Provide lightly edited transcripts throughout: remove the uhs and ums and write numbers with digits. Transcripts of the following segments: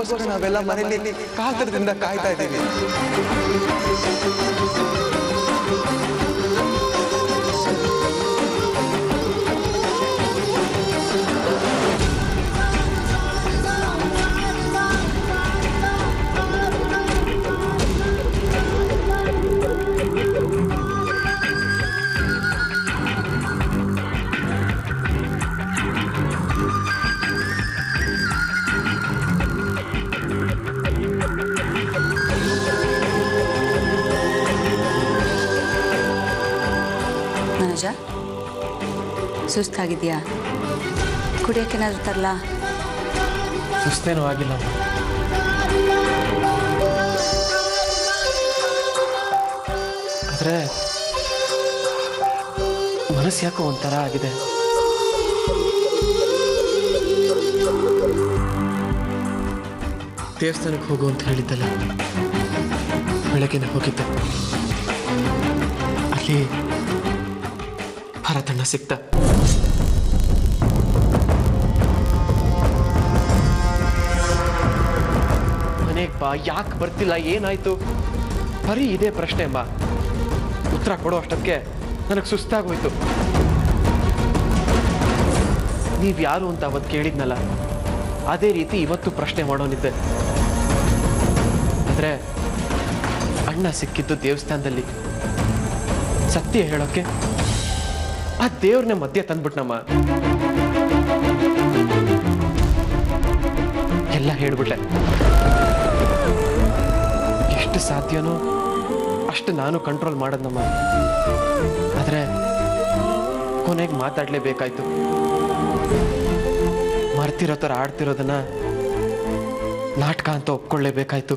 ನಿನಗೋಸ್ಕರ ನಾವೆಲ್ಲ ಮನೆಯಲ್ಲಿ ಕಾತರದಿಂದ ಕಾಯ್ತಾ ಇದ್ದೀವಿ. ಸುಸ್ತಾಗಿದೆಯಾ? ಕುಡಿಯೋಕ್ಕೇನಾದ್ರೂ ತರಲಾ? ಸುಸ್ತೇನೂ ಆಗಿಲ್ಲ. ಆದರೆ ಮನಸ್ಸು ಯಾಕೋ ಒಂಥರ ಆಗಿದೆ. ದೇವಸ್ಥಾನಕ್ಕೆ ಹೋಗು ಅಂತ ಹೇಳಿದ್ದಲ್ಲ, ಬೆಳಗ್ಗೆನೆ ಹೋಗಿದ್ದೆ. ಅಲ್ಲಿ ಭರತಣ್ಣ ಸಿಕ್ತ. ಮನೆಗೆ ಬಾ, ಯಾಕೆ ಬರ್ತಿಲ್ಲ, ಏನಾಯ್ತು, ಬರೀ ಇದೇ ಪ್ರಶ್ನೆ ಬಾ. ಉತ್ತರ ಕೊಡೋ ಅಷ್ಟಕ್ಕೆ ನನಗೆ ಸುಸ್ತಾಗೋಯ್ತು. ನೀವ್ ಯಾರು ಅಂತ ಅವತ್ತು ಕೇಳಿದ್ನಲ್ಲ, ಅದೇ ರೀತಿ ಇವತ್ತು ಪ್ರಶ್ನೆ ಮಾಡೋನಿದ್ದೆ. ಆದ್ರೆ ಅಣ್ಣ ಸಿಕ್ಕಿದ್ದು ದೇವಸ್ಥಾನದಲ್ಲಿ. ಸತ್ಯ ಹೇಳೋಕೆ ಆ ದೇವ್ರನ್ನ ಮಧ್ಯೆ ತಂದ್ಬಿಟ್ನಮ್ಮ. ಎಲ್ಲ ಹೇಳ್ಬಿಟ್ಟೆ. ಎಷ್ಟು ಸಾಧ್ಯನೋ ಅಷ್ಟು ನಾನು ಕಂಟ್ರೋಲ್ ಮಾಡದ್ನಮ್ಮ. ಆದ್ರೆ ಕೊನೆಗೆ ಮಾತಾಡ್ಲೇಬೇಕಾಯ್ತು. ಮರ್ತಿರೋ ಥರ ಆಡ್ತಿರೋದನ್ನ ನಾಟಕ ಅಂತ ಒಪ್ಕೊಳ್ಳೇಬೇಕಾಯ್ತು.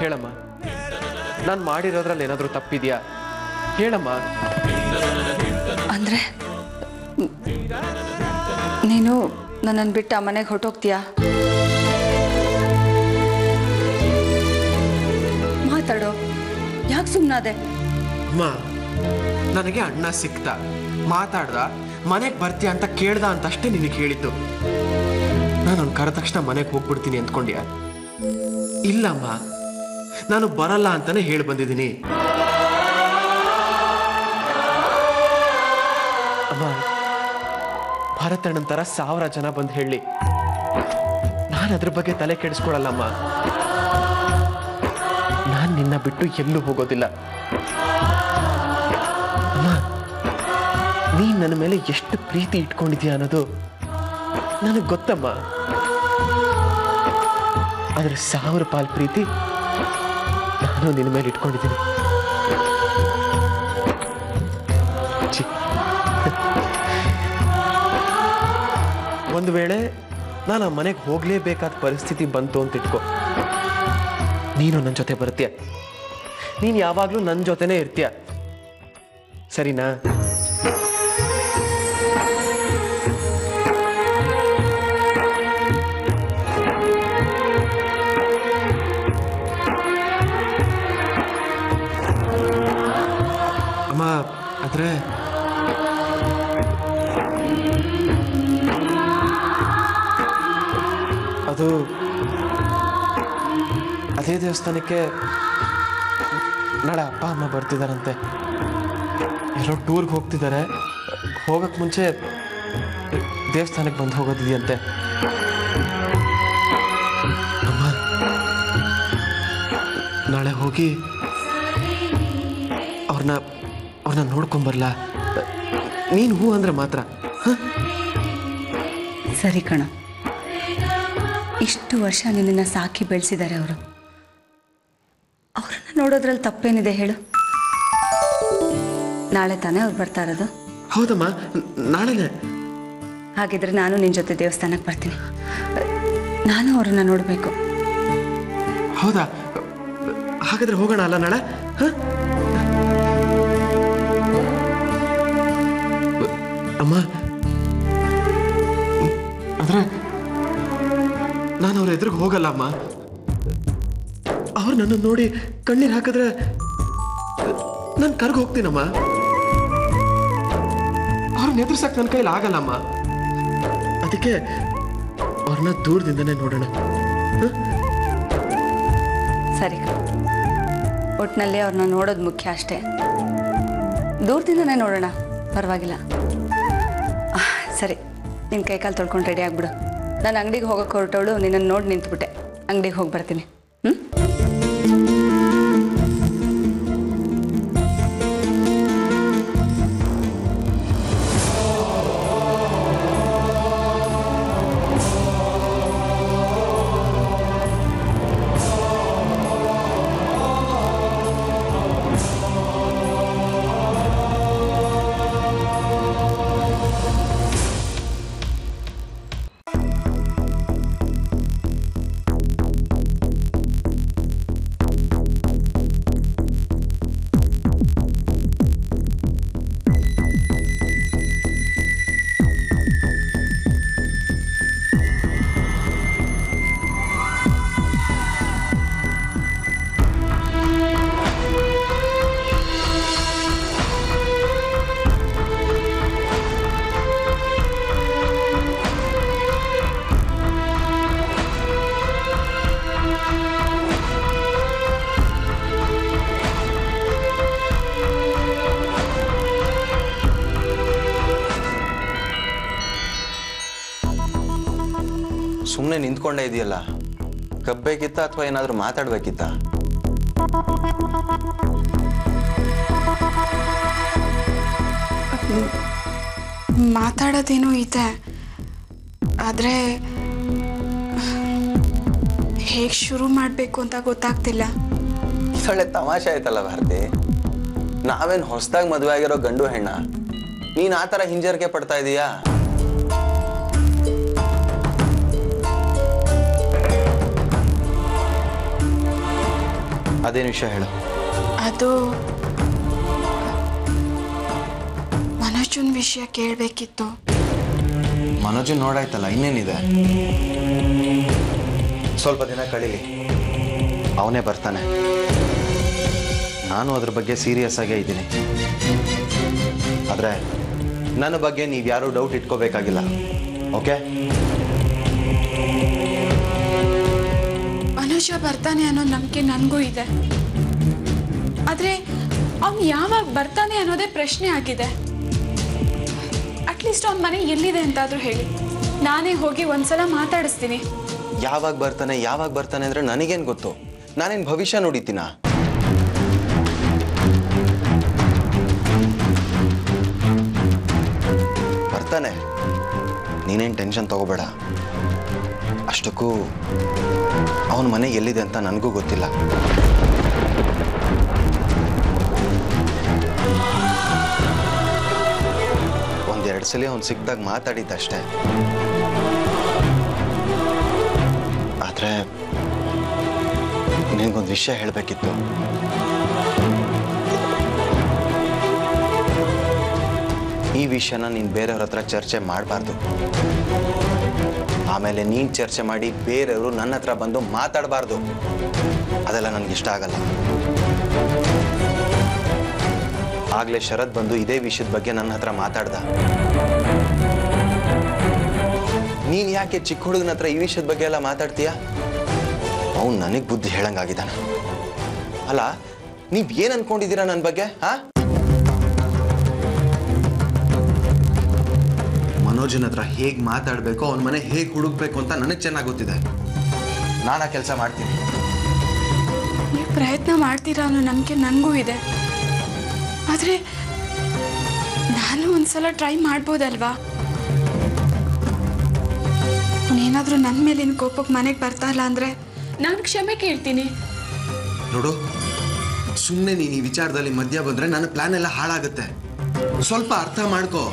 ಹೇಳಮ್ಮ, ನಾನು ಮಾಡಿರೋದ್ರಲ್ಲಿ ಏನಾದರೂ ತಪ್ಪಿದ್ಯಾ? ಹೇಳಮ್ಮ. ಅಂದ್ರೆ ನೀನು ನನ್ನನ್ನು ಬಿಟ್ಟು ಆ ಮನೆಗೆ ಹೊರಟೋಗ್ತೀಯಾ? ಮಾತಾಡೋ, ಯಾಕೆ ಸುಮ್ಮನಾದೆ? ಅಮ್ಮ, ನನಗೆ ಅಣ್ಣ ಸಿಕ್ತ, ಮಾತಾಡ್ದ, ಮನೆಗೆ ಬರ್ತೀಯ ಅಂತ ಕೇಳ್ದ ಅಂತ ಅಷ್ಟೇ ನಿನಗೆ ಹೇಳಿದ್ದು. ನಾನು ಅವ್ನು ಕರೆದ ತಕ್ಷಣ ಮನೆಗೆ ಹೋಗ್ಬಿಡ್ತೀನಿ ಅಂದ್ಕೊಂಡ್ಯಾ? ಇಲ್ಲಮ್ಮ, ನಾನು ಬರಲ್ಲ ಅಂತಾನೆ ಹೇಳಿ ಬಂದಿದ್ದೀನಿ. ಅಮ್ಮ, ಭರತಣ್ಣನ ಥರ 1000 ಜನ ಬಂದು ಹೇಳಿ, ನಾನು ಅದ್ರ ಬಗ್ಗೆ ತಲೆ ಕೆಡಿಸ್ಕೊಳಲ್ಲಮ್ಮ. ನಾನು ನಿನ್ನ ಬಿಟ್ಟು ಎಲ್ಲೂ ಹೋಗೋದಿಲ್ಲ. ಅಮ್ಮ, ನೀನ್ ನನ್ನ ಮೇಲೆ ಎಷ್ಟು ಪ್ರೀತಿ ಇಟ್ಕೊಂಡಿದ್ಯಾ ಅನ್ನೋದು ನನಗೆ ಗೊತ್ತಮ್ಮ. ಆದ್ರೆ 1000 ಪಾಲು ಪ್ರೀತಿ ನಾನು ನಿನ್ನ ಮೇಲೆ ಇಟ್ಕೊಂಡಿದ್ದೀನಿ. ಒಂದು ವೇಳೆ ನಾನು ಆ ಮನೆಗೆ ಹೋಗ್ಲೇಬೇಕಾದ ಪರಿಸ್ಥಿತಿ ಬಂತು ಅಂತ ಇಟ್ಕೋ, ನೀನು ನನ್ನ ಜೊತೆ ಬರ್ತೀಯ. ನೀನು ಯಾವಾಗಲೂ ನನ್ನ ಜೊತೆನೇ ಇರ್ತೀಯ, ಸರಿನಾ? ಅಮ್ಮ, ಆದ್ರೆ ಅದು ಅದೇ ದೇವಸ್ಥಾನಕ್ಕೆ ನಾಳೆ ಅಪ್ಪ ಅಮ್ಮ ಬರ್ತಿದಾರಂತೆ. ಎಲ್ಲೋ ಟೂರ್ಗೆ ಹೋಗ್ತಿದ್ದಾರೆ. ಹೋಗಕ್ಕೆ ಮುಂಚೆ ದೇವಸ್ಥಾನಕ್ಕೆ ಬಂದು ಹೋಗೋದಿದೆಯಂತೆ. ಅಮ್ಮ, ನಾಳೆ ಹೋಗಿ ಅವ್ರನ್ನ ನೋಡ್ಕೊಂಬರ್ಲ? ನೀನು ಹೂ ಅಂದ್ರೆ ಮಾತ್ರ. ಸರಿ ಕಣ, ಇಷ್ಟು ವರ್ಷ ನಿನ್ನನ್ನು ಸಾಕಿ ಬೆಳೆಸಿದ್ದಾರೆ ಅವರು. ಅವ್ರನ್ನ ನೋಡೋದ್ರಲ್ಲಿ ತಪ್ಪೇನಿದೆ ಹೇಳು? ನಾಳೆ ತಾನೇ ಅವ್ರು ಬರ್ತಾ ಇರೋದು? ಹೌದಮ್ಮ, ನಾಳೆನೇ. ಹಾಗಿದ್ರೆ ನಾನು ನಿನ್ನ ಜೊತೆ ದೇವಸ್ಥಾನಕ್ಕೆ ಬರ್ತೀನಿ. ನಾನು ಅವ್ರನ್ನ ನೋಡಬೇಕು. ಹೌದಾ? ಹಾಗಾದ್ರೆ ಹೋಗೋಣ ಅಲ್ಲ ನಾಳೆ? ಅಮ್ಮ, ಅಂದ್ರೆ ನಾನು ಅವ್ರ ಎದುರಿಗೆ ಹೋಗಲ್ಲ ಅಮ್ಮ. ನನ್ನ ನೋಡಿ ಕಣ್ಣೀರು ಹಾಕಿದ್ರೆ ನಾನು ಕರ್ಗ ಹೋಗ್ತೀನಮ್ಮ. ಅವ್ರನ್ನ ಎದುರ್ಸಕ್ ನನ್ನ ಕೈಲಿ ಆಗಲ್ಲಮ್ಮ. ಅದಕ್ಕೆ ಅವ್ರನ್ನ ದೂರದಿಂದನೇ ನೋಡೋಣ. ಸರಿ, ಒಟ್ಟಿನಲ್ಲಿ ಅವ್ರನ್ನ ನೋಡೋದು ಮುಖ್ಯ ಅಷ್ಟೇ. ದೂರದಿಂದನೇ ನೋಡೋಣ, ಪರವಾಗಿಲ್ಲ. ಸರಿ, ನಿನ್ನ ಕೈಕಾಲು ತೊಳ್ಕೊಂಡು ರೆಡಿ ಆಗ್ಬಿಡು. ನಾನು ಅಂಗಡಿಗೆ ಹೋಗೋಕೆ ಹೊರಟವಳು ನಿನ್ನನ್ನು ನೋಡಿ ನಿಂತ್ಬಿಟ್ಟೆ. ಅಂಗಡಿಗೆ ಹೋಗಿ ಬರ್ತೀನಿ. ಸುಮ್ಮನೆ ನಿಂತ್ಕೊಂಡೇ ಇದೆಯಲ್ಲ, ಕಬ್ಬೇಕಿತ್ತ ಅಥವಾ ಏನಾದರೂ ಮಾತಾಡ್ಬೇಕಿತ್ತ? ಮಾತಾಡೋದೇನೋ ಇದೆ, ಆದರೆ ಹೇಗೆ ಶುರು ಮಾಡಬೇಕು ಅಂತ ಗೊತ್ತಾಗ್ತಿಲ್ಲ. ಇದೊಳ್ಳೆ ತಮಾಷೆ ಆಯ್ತಲ್ಲ ಭಾರತಿ. ನಾವೇನು ಹೊಸದಾಗಿ ಮದುವೆ ಆಗಿರೋ ಗಂಡು ಹೆಣ್ಣ? ನೀನು ಆ ಥರ ಹಿಂಜರಿಕೆ ಪಡ್ತಾ ಇದೀಯಾ? ಅದೇನು ವಿಷಯ ಹೇಳು. ಅದು ಮನೋಜನ್ ವಿಷಯ ಕೇಳಬೇಕಿತ್ತು. ಮನೋಜನ್ ನೋಡಾಯ್ತಲ್ಲ, ಇನ್ನೇನಿದೆ? ಸ್ವಲ್ಪ ದಿನ ಕಳೀಲಿ, ಅವನೇ ಬರ್ತಾನೆ. ನಾನು ಅದ್ರ ಬಗ್ಗೆ ಸೀರಿಯಸ್ ಆಗೇ ಇದ್ದೀನಿ. ಆದರೆ ನನ್ನ ಬಗ್ಗೆ ನೀವ್ಯಾರೂ ಡೌಟ್ ಇಟ್ಕೋಬೇಕಾಗಿಲ್ಲ, ಓಕೆ? ಮನೋಜ ಬರ್ತಾನೆ ಅನ್ನೋ ನಂಬಿಕೆ ನನಗೂ ಇದೆ, ಆದರೆ ಅವ್ನು ಯಾವಾಗ ಬರ್ತಾನೆ ಅನ್ನೋದೇ ಪ್ರಶ್ನೆ ಆಗಿದೆ. ಅಟ್ಲೀಸ್ಟ್ ಅವ್ನ ಮನೆ ಎಲ್ಲಿದೆ ಅಂತಾದರೂ ಹೇಳಿ, ನಾನೇ ಹೋಗಿ ಒಂದ್ಸಲ ಮಾತಾಡಿಸ್ತೀನಿ. ಯಾವಾಗ ಬರ್ತಾನೆ ಅಂದ್ರೆ ನನಗೇನು ಗೊತ್ತು? ನಾನೇನು ಭವಿಷ್ಯ ನೋಡಿತೀನ? ಬರ್ತಾನೆ, ನೀನೇನು ಟೆನ್ಷನ್ ತಗೋಬೇಡ. ಅಷ್ಟಕ್ಕೂ ಅವನ ಮನೆ ಎಲ್ಲಿದೆ ಅಂತ ನನಗೂ ಗೊತ್ತಿಲ್ಲ. ಒಂದೆರಡು ಸಲ ಅವ್ನು ಸಿಕ್ಕಿದಾಗ ಮಾತಾಡಿದ್ದಷ್ಟೇ. ಆದರೆ ನಿನಗೊಂದು ವಿಷಯ ಹೇಳಬೇಕಿತ್ತು. ಈ ವಿಷಯನ ನೀನು ಬೇರೆಯವ್ರ ಹತ್ರ ಚರ್ಚೆ ಮಾಡಬಾರ್ದು. ಆಮೇಲೆ ನೀನು ಚರ್ಚೆ ಮಾಡಿ ಬೇರೆಯವರು ನನ್ನ ಹತ್ರ ಬಂದು ಮಾತಾಡಬಾರ್ದು. ಅದೆಲ್ಲ ನನಗಿಷ್ಟ ಆಗಲ್ಲ. ಆಗಲೇ ಶರತ್ ಬಂದು ಇದೇ ವಿಷಯದ ಬಗ್ಗೆ ನನ್ನ ಹತ್ರ ಮಾತಾಡ್ದ. ನೀನು ಯಾಕೆ ಚಿಕ್ಕ ಹುಡುಗನ ಹತ್ರ ಈ ವಿಷಯದ ಬಗ್ಗೆ ಎಲ್ಲ ಮಾತಾಡ್ತೀಯ? ಅವನು ನನಗೆ ಬುದ್ಧಿ ಹೇಳಂಗಾಗಿದ್ದಾನ. ಅಲ್ಲ, ನೀವೇನು ಅನ್ಕೊಂಡಿದ್ದೀರಾ ನನ್ನ ಬಗ್ಗೆ? ಮನೋಜನ್ ಹತ್ರ ಹೇಗೆ ಮಾತಾಡಬೇಕು, ಅವನ ಮನೆ ಹೇಗೆ ಹುಡುಕ್ಬೇಕು ಅಂತ ನನಗೆ ಚೆನ್ನಾಗಿ ಗೊತ್ತಿದೆ. ನಾನು ಆ ಕೆಲಸ ಮಾಡ್ತೀನಿ. ನೀವು ಪ್ರಯತ್ನ ಮಾಡ್ತೀರಾ ಅನ್ನೋ ನಂಬಿಕೆ ನನಗೂ ಇದೆ, ಆದರೆ ನಾನು ಒಂದ್ಸಲ ಟ್ರೈ ಮಾಡ್ಬೋದಲ್ವಾ? ನೀನಾದರೂ ನನ್ನ ಮೇಲಿನ ಕೋಪಕ್ಕೆ ಮನೆಗೆ ಬರ್ತಾ ಇಲ್ಲ ಅಂದರೆ ನಾನು ಕ್ಷಮೆ ಕೇಳ್ತೀನಿ. ನೋಡು, ಸುಮ್ಮನೆ ನೀನು ಈ ವಿಚಾರದಲ್ಲಿ ಮಧ್ಯ ಬಂದರೆ ನನ್ನ ಪ್ಲಾನ್ ಎಲ್ಲ ಹಾಳಾಗುತ್ತೆ. ಸ್ವಲ್ಪ ಅರ್ಥ ಮಾಡ್ಕೋ.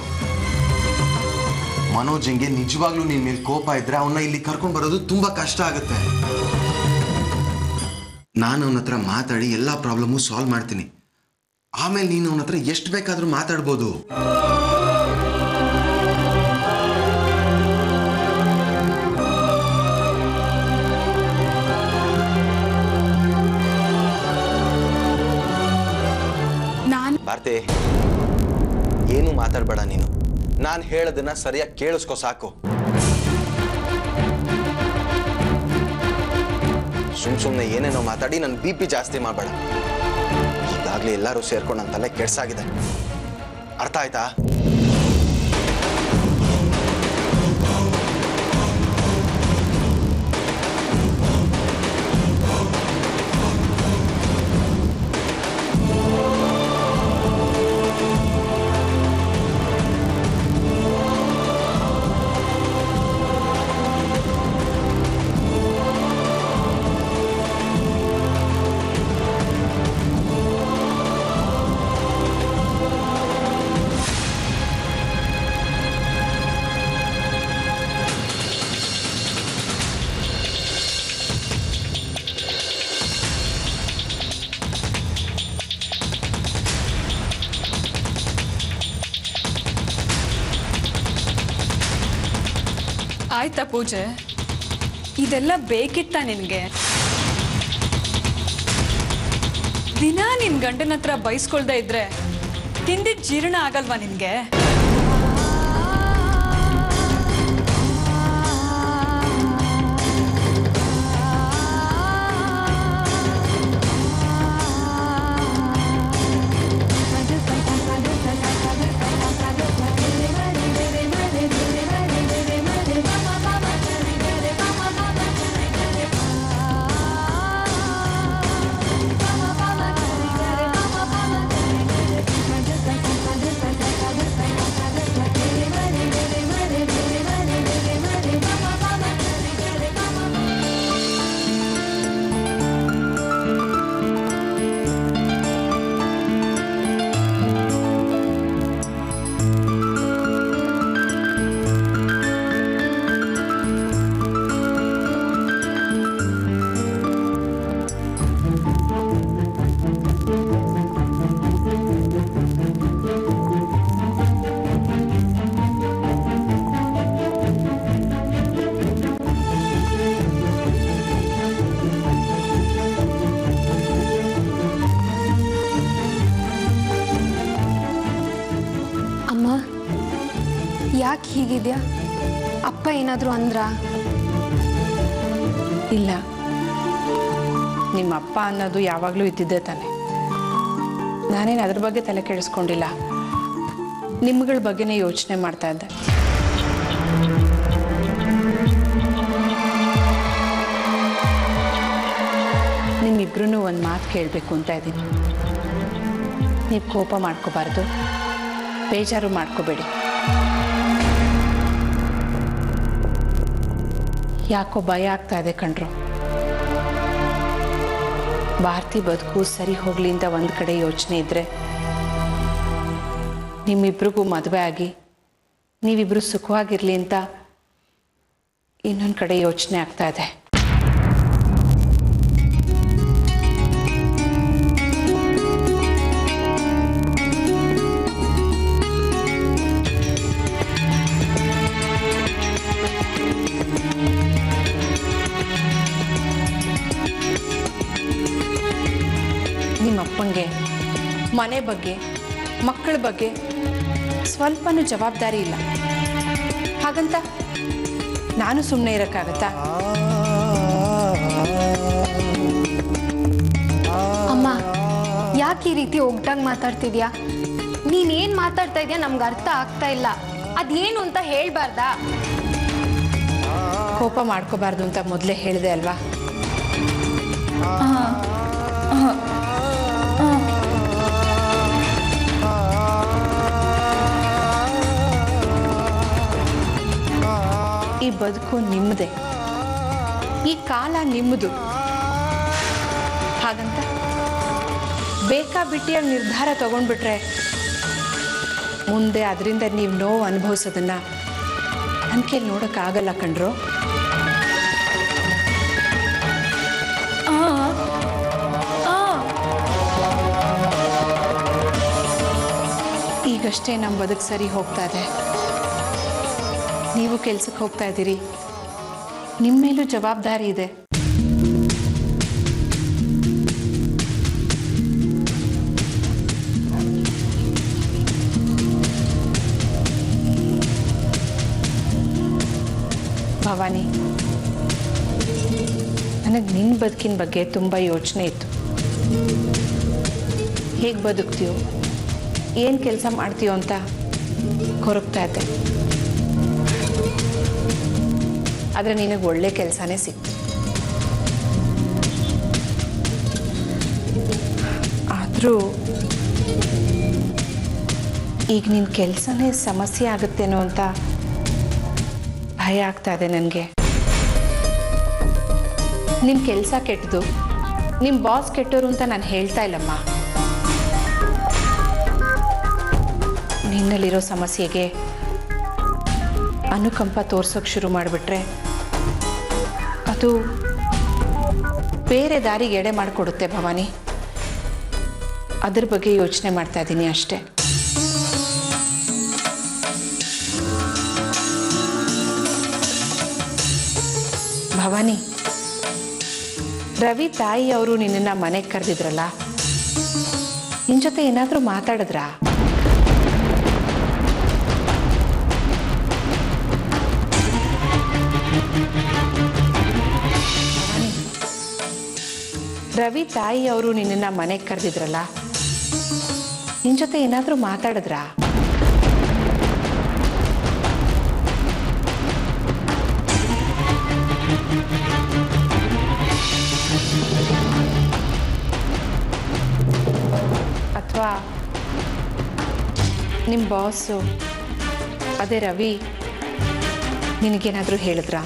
ಮನೋಜಂಗೆ ನಿಜವಾಗ್ಲೂ ನಿನ್ನ ಮೇಲೆ ಕೋಪ ಇದ್ರೆ ಅವನ್ನ ಇಲ್ಲಿ ಕರ್ಕೊಂಡು ಬರೋದು ತುಂಬಾ ಕಷ್ಟ ಆಗುತ್ತೆ. ನಾನು ಅವನ ಹತ್ರ ಮಾತಾಡಿ ಎಲ್ಲ ಪ್ರಾಬ್ಲಮ್ಮು ಸಾಲ್ವ್ ಮಾಡ್ತೀನಿ. ಆಮೇಲೆ ನೀನು ಅವನ ಹತ್ರ ಎಷ್ಟು ಬೇಕಾದ್ರೂ ಮಾತಾಡ್ಬೋದು. ಆರ್ತಿ, ಏನು ಮಾತಾಡಬೇಡ ನೀನು. ನಾನು ಹೇಳೋದನ್ನ ಸರಿಯಾಗಿ ಕೇಳಿಸ್ಕೊ ಸಾಕು. ಸುಮ್ಮನೆ ಏನೇನೋ ಮಾತಾಡಿ ನನ್ನ BP ಜಾಸ್ತಿ ಮಾಡಬೇಡ. ಈಗಾಗಲೇ ಎಲ್ಲರೂ ಸೇರ್ಕೊಂಡು ನನ್ನ ತಲೆ ಕೆಡ್ಸಾಗಿದೆ. ಅರ್ಥ ಆಯ್ತಾ? ಆಯ್ತಾ ಪೂಜೆ? ಇದೆಲ್ಲ ಬೇಕಿತ್ತ ನಿನಗೆ? ದಿನ ನಿನ್ ಗಂಡನ ಹತ್ರ ಬೈಸ್ಕೊಳ್ದೆ ಇದ್ರೆ ತಿಂದಿದ್ ಜೀರ್ಣ ಆಗಲ್ವಾ ನಿನ್ಗೆ? ಯಾಕೆ ಹೀಗಿದ್ಯಾ? ಅಪ್ಪ ಏನಾದರೂ ಅಂದ್ರ? ಇಲ್ಲ, ನಿಮ್ಮ ಅಪ್ಪ ಅನ್ನೋದು ಯಾವಾಗಲೂ ಇದ್ದಿದ್ದೆ ತಾನೆ. ನಾನೇನು ಅದ್ರ ಬಗ್ಗೆ ತಲೆ ಕೆಡಿಸ್ಕೊಂಡಿಲ್ಲ. ನಿಮ್ಗಳ ಬಗ್ಗೆನೇ ಯೋಚನೆ ಮಾಡ್ತಾ ಇದ್ದೆ. ನಿಮ್ಮಿಬ್ರು ಒಂದು ಮಾತು ಕೇಳಬೇಕು ಅಂತ ಇದ್ದೀನಿ. ನೀವು ಕೋಪ ಮಾಡ್ಕೋಬಾರ್ದು, ಬೇಜಾರು ಮಾಡ್ಕೋಬೇಡಿ. ಯಾಕೋ ಭಯ ಆಗ್ತಾ ಇದೆ ಕಣ್ರು. ಭಾರತಿ ಬದುಕು ಸರಿ ಹೋಗ್ಲಿ ಅಂತ ಒಂದು ಕಡೆ ಯೋಚನೆ ಇದ್ರೆ, ನಿಮ್ಮಿಬ್ರಿಗೂ ಮದುವೆ ಆಗಿ ನೀವಿಬ್ರು ಸುಖವಾಗಿರ್ಲಿ ಅಂತ ಇನ್ನೊಂದು ಕಡೆ ಯೋಚನೆ ಆಗ್ತಾ ಇದೆ. ನಿಮ್ಮಪ್ಪಂಗೆ ಮನೆ ಬಗ್ಗೆ ಮಕ್ಕಳ ಬಗ್ಗೆ ಸ್ವಲ್ಪನೂ ಜವಾಬ್ದಾರಿ ಇಲ್ಲ. ಹಾಗಂತ ನಾನು ಸುಮ್ಮನೆ ಇರೋಕ್ಕಾಗತ್ತಾ? ಅಮ್ಮ, ಯಾಕೆ ಈ ರೀತಿ ಒಗ್ಟಾಗಿ ಮಾತಾಡ್ತಿದ್ಯಾ? ನೀನೇನು ಮಾತಾಡ್ತಾ ಇದೆಯಾ ನಮ್ಗೆ ಅರ್ಥ ಆಗ್ತಾ ಇಲ್ಲ. ಅದೇನು ಅಂತ ಹೇಳ್ಬಾರ್ದಾ? ಕೋಪ ಮಾಡ್ಕೋಬಾರ್ದು ಅಂತ ಮೊದಲೇ ಹೇಳಿದೆ ಅಲ್ವಾ? ಈ ಬದುಕು ನಿಮ್ಮದೇ, ಈ ಕಾಲ ನಿಮ್ಮದು. ಹಾಗಂತ ಬೇಕಾಬಿಟ್ಟಿಯಾಗಿ ನಿರ್ಧಾರ ತಗೊಂಡ್ಬಿಟ್ರೆ ಮುಂದೆ ಅದರಿಂದ ನೀವು ನೋವು ಅನುಭವಿಸೋದನ್ನ ನನ್ನ ಕೈಲಿ ನೋಡೋಕ್ಕಾಗಲ್ಲ ಕಣ್ರು. ಈಗಷ್ಟೇ ನಮ್ಮ ಬದುಕು ಸರಿ ಹೋಗ್ತಾ ಇದೆ. ನೀವು ಕೆಲ್ಸಕ್ಕೆ ಹೋಗ್ತಾ ಇದ್ದೀರಿ, ನಿಮ್ಮ ಮೇಲೂ ಜವಾಬ್ದಾರಿ ಇದೆ. ಭವಾನಿ, ನನಗೆ ನಿನ್ನ ಬದುಕಿನ ಬಗ್ಗೆ ತುಂಬ ಯೋಚನೆ ಇತ್ತು. ಹೇಗೆ ಬದುಕ್ತೀಯೋ, ಏನು ಕೆಲಸ ಮಾಡ್ತೀಯೋ ಅಂತ ಕೊರಗ್ತಾ ಇದ್ದೆ. ಆದರೆ ನಿನಗೆ ಒಳ್ಳೆ ಕೆಲಸನೇ ಸಿಕ್ತು. ಆದರೂ ಈಗ ನಿನ್ನ ಕೆಲಸನೇ ಸಮಸ್ಯೆ ಆಗುತ್ತೇನೋ ಅಂತ ಭಯ ಆಗ್ತಾ ಇದೆ ನನಗೆ. ನಿಮ್ಮ ಕೆಲಸ ಕೆಟ್ಟದು, ನಿಮ್ಮ ಬಾಸ್ ಕೆಟ್ಟೋರು ಅಂತ ನಾನು ಹೇಳ್ತಾ ಇಲ್ಲಮ್ಮ. ನಿನ್ನಲ್ಲಿರೋ ಸಮಸ್ಯೆಗೆ ಅನುಕಂಪ ತೋರ್ಸೋಕೆ ಶುರು ಮಾಡಿಬಿಟ್ರೆ ಅದು ಬೇರೆ ದಾರಿಗೆ ಎಡೆ ಮಾಡಿಕೊಡುತ್ತೆ ಭವಾನಿ. ಅದ್ರ ಬಗ್ಗೆ ಯೋಚನೆ ಮಾಡ್ತಾ ಇದ್ದೀನಿ ಅಷ್ಟೇ. ಭವಾನಿ, ರವಿ ತಾಯಿ ಅವರು ನಿನ್ನನ್ನು ಮನೆಗೆ ಕರೆದಿದ್ರಲ್ಲ, ನಿನ್ನ ಜೊತೆ ಏನಾದರೂ ಮಾತಾಡಿದ್ರಾ? ರವಿ ತಾಯಿ ಅವರು ನಿನ್ನನ್ನು ಮನೆಗೆ ಕರೆದಿದ್ರಲ್ಲ, ನಿನ್ನ ಜೊತೆ ಏನಾದರೂ ಮಾತಾಡಿದ್ರಾ? ಅಥವಾ ನಿಮ್ಮ ಬಾಸು, ಅದೇ ರವಿ, ನಿನಗೇನಾದರೂ ಹೇಳಿದ್ರಾ?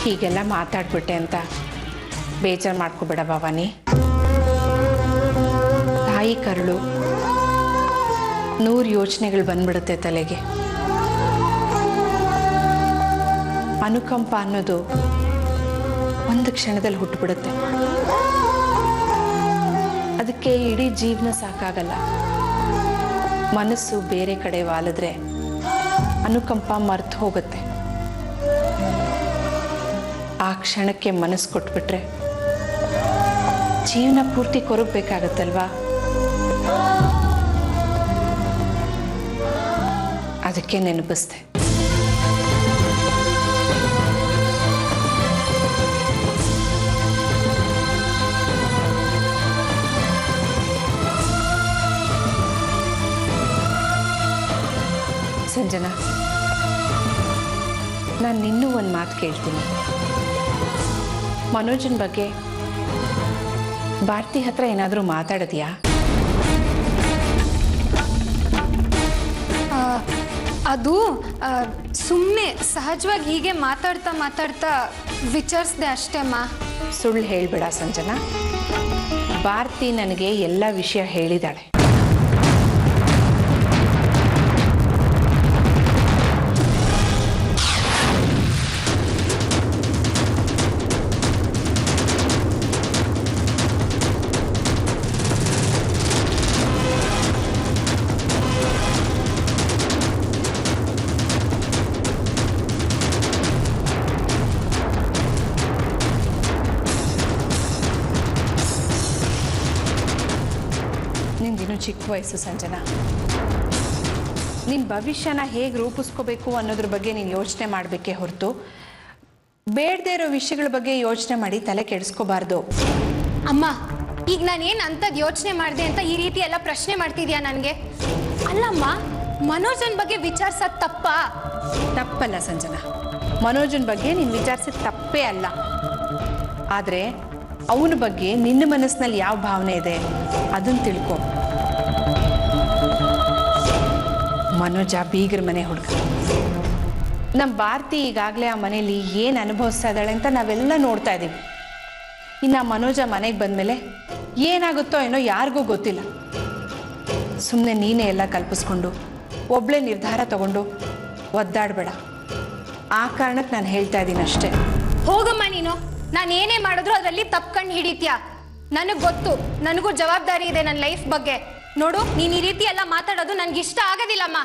ಹೀಗೆಲ್ಲ ಮಾತಾಡ್ಬಿಟ್ಟೆ ಅಂತ ಬೇಜಾರು ಮಾಡ್ಕೋಬೇಡ ಭವಾನಿ. ತಾಯಿ ಕರುಳು, 100 ಯೋಚನೆಗಳು ಬಂದ್ಬಿಡುತ್ತೆ ತಲೆಗೆ. ಅನುಕಂಪ ಅನ್ನೋದು ಒಂದು ಕ್ಷಣದಲ್ಲಿ ಹುಟ್ಟುಬಿಡುತ್ತೆ. ಅದಕ್ಕೆ ಇಡೀ ಜೀವನ ಸಾಕಾಗಲ್ಲ. ಮನಸ್ಸು ಬೇರೆ ಕಡೆ ವಾಲಿದ್ರೆ ಅನುಕಂಪ ಮರ್ತು ಹೋಗುತ್ತೆ. ಆ ಕ್ಷಣಕ್ಕೆ ಮನಸ್ಸು ಕೊಟ್ಬಿಟ್ರೆ ಜೀವನ ಪೂರ್ತಿ ಕೊರಗಬೇಕಾಗತ್ತಲ್ವಾ? ಅದಕ್ಕೆ ನೆನಪಿಸ್ದೆ. ಸಂಜನಾ, ನಾನು ನಿನ್ನೂ ಒಂದು ಮಾತು ಕೇಳ್ತೀನಿ. ಮನೋಜನ ಬಗ್ಗೆ ಭಾರತಿ ಹತ್ರ ಏನಾದರೂ ಮಾತಾಡಿದ್ಯಾ? ಅದು ಸುಮ್ಮನೆ ಸಹಜವಾಗಿ ಹೀಗೆ ಮಾತಾಡ್ತಾ ವಿಚಾರಿಸ್ದೆ ಅಷ್ಟೇ ಅಮ್ಮ. ಸುಳ್ಳು ಹೇಳ್ಬೇಡ ಸಂಜನಾ. ಭಾರತಿ ನನಗೆ ಎಲ್ಲ ವಿಷಯ ಹೇಳಿದಾಳೆ. ನಿಂದಿನ್ನೂ ಚಿಕ್ಕ ವಯಸ್ಸು ಸಂಜನಾ. ನಿನ್ನ ಭವಿಷ್ಯನ ಹೇಗೆ ರೂಪಿಸ್ಕೋಬೇಕು ಅನ್ನೋದ್ರ ಬಗ್ಗೆ ನೀನು ಯೋಚನೆ ಮಾಡಬೇಕೇ ಹೊರತು ಬೇಡದೇ ಇರೋ ವಿಷಯಗಳ ಬಗ್ಗೆ ಯೋಚನೆ ಮಾಡಿ ತಲೆ ಕೆಡಿಸ್ಕೋಬಾರ್ದು. ಅಮ್ಮ, ಈಗ ನಾನೇನು ಅಂಥದ್ದು ಯೋಚನೆ ಮಾಡಿದೆ ಅಂತ ಈ ರೀತಿ ಎಲ್ಲ ಪ್ರಶ್ನೆ ಮಾಡ್ತಿದ್ಯಾ ನನಗೆ? ಅಲ್ಲಮ್ಮ, ಮನೋಜನ್ ಬಗ್ಗೆ ವಿಚಾರಿಸೋದು ತಪ್ಪಾ? ತಪ್ಪಲ್ಲ ಸಂಜನಾ. ಮನೋಜನ ಬಗ್ಗೆ ನೀನು ವಿಚಾರಿಸಿದ ತಪ್ಪೇ ಅಲ್ಲ. ಆದರೆ ಅವನ ಬಗ್ಗೆ ನಿನ್ನ ಮನಸ್ಸಿನಲ್ಲಿ ಯಾವ ಭಾವನೆ ಇದೆ ಅದನ್ನು ತಿಳ್ಕೊ. ಮನೋಜ ಬೀಗರ ಮನೆ ಹುಡುಗ. ನಮ್ಮ ಭಾರತಿ ಈಗಾಗಲೇ ಆ ಮನೇಲಿ ಏನು ಅನುಭವಿಸ್ತಾ ಇದ್ದಾಳೆ ಅಂತ ನಾವೆಲ್ಲ ನೋಡ್ತಾ ಇದ್ದೀವಿ. ಇನ್ನು ಆ ಮನೋಜ ಮನೆಗೆ ಬಂದಮೇಲೆ ಏನಾಗುತ್ತೋ ಏನೋ ಯಾರಿಗೂ ಗೊತ್ತಿಲ್ಲ. ಸುಮ್ಮನೆ ನೀನೇ ಎಲ್ಲ ಕಲ್ಪಿಸ್ಕೊಂಡು ಒಬ್ಬಳೇ ನಿರ್ಧಾರ ತಗೊಂಡು ಒದ್ದಾಡಬೇಡ. ಆ ಕಾರಣಕ್ಕೆ ನಾನು ಹೇಳ್ತಾ ಇದ್ದೀನಿ ಅಷ್ಟೇ. ಹೋಗಮ್ಮ ನೀನು. ನಾನು ಏನೇ ಮಾಡಿದ್ರು ಅದರಲ್ಲಿ ತಪ್ಕೊಂಡು ಹಿಡಿತ್ಯಾ. ನನಗೆ ಗೊತ್ತು, ನನಗೂ ಜವಾಬ್ದಾರಿ ಇದೆ ನನ್ನ ಲೈಫ್ ಬಗ್ಗೆ. ನೋಡು, ನೀನು ಈ ರೀತಿ ಎಲ್ಲ ಮಾತಾಡೋದು ನನಗೆ ಇಷ್ಟ ಆಗೋದಿಲ್ಲಮ್ಮ.